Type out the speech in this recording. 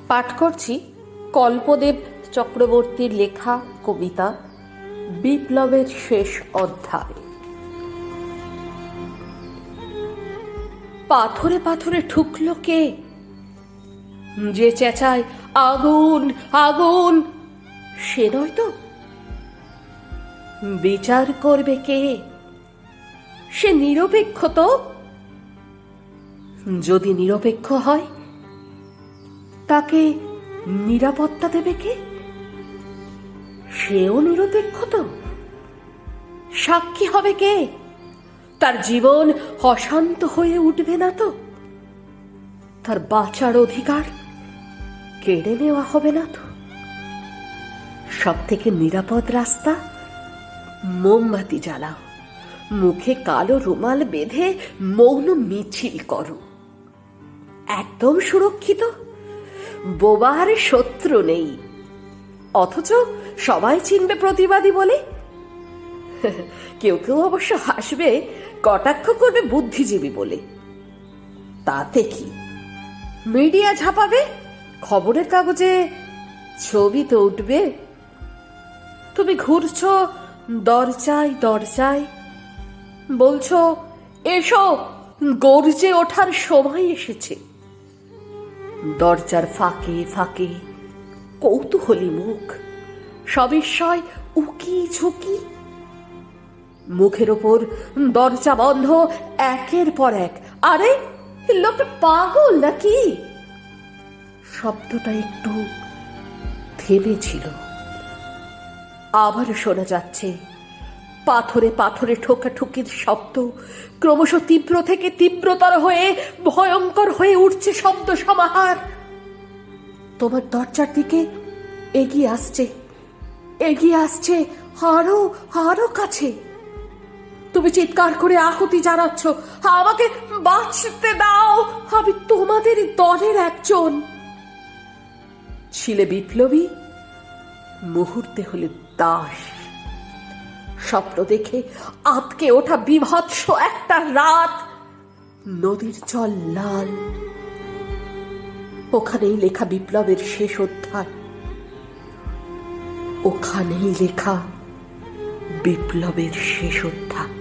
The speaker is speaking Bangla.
পাঠ করছি কল্পদেব চক্রবর্তীর লেখা কবিতা বিপ্লবের শেষ অধ্যায়। পাথরে পাথরে ঠুকলো কে, যে চেঁচায় আগুন আগুন, সে নয় তো? বিচার করবে কে, সে নিরপেক্ষ তো? যদি নিরপেক্ষ হয়, তাকে নিরাপত্তা দেবে কে? সেও নিরপেক্ষ তো? সাক্ষী হবে কে? তার জীবন অশান্ত হয়ে উঠবে না তো? তার বাঁচার অধিকার কেড়ে নেওয়া হবে না তো? সব থেকে নিরাপদ রাস্তা, মোমবাতি জ্বালাও, মুখে কালো রুমাল বেঁধে মৌন মিছিল করো। একদম সুরক্ষিত, বোবার শত্রু নেই, অথচ সবাই চিনবে প্রতিবাদী বলে। কেউ কেউ অবশ্য হাসবে, কটাক্ষ করবে বুদ্ধিজীবী বলে। তাতে কি, মিডিয়া ঝাঁপাবে, খবরের কাগজে ছবি তো উঠবে। তুমি ঘুরছ দরজায় দরজায়, বলছো এসো, গর্জে ওঠার সময় এসেছে। দরজার ফাঁকে ফাঁকে কৌতূহলী মুখ, সবিস্ময় উকি ঝুঁকি। মুখের ওপর দরজা বন্ধ একের পর এক। আরে লোকটা পাগল নাকি? শব্দটা একটু থেমেছিল, আবার শোনা যাচ্ছে পাথরে পাথরে ঠোকাঠুকির শব্দ। ক্রমশ তীব্র থেকে তীব্রতর হয়ে ভয়ঙ্কর হয়ে উঠছে শব্দ সমাহার। তোমার দরজার দিকে এগিয়ে আসছে, এগিয়ে আসছে, আরো আরো কাছে। তুমি চিৎকার করে আকুতি জানাচ্ছ, আমাকে বাঁচতে দাও, আমি তোমাদের দলের একজন। ছিলে বিপ্লবী, মুহূর্তে হলে দাস। স্বপ্ন দেখে আঁতকে ওঠা বিভৎস একটা রাত, নদীর জল লাল। ওখানেই লেখা বিপ্লবের শেষ অধ্যায়, ওখানেই লেখা বিপ্লবের শেষ অধ্যায়।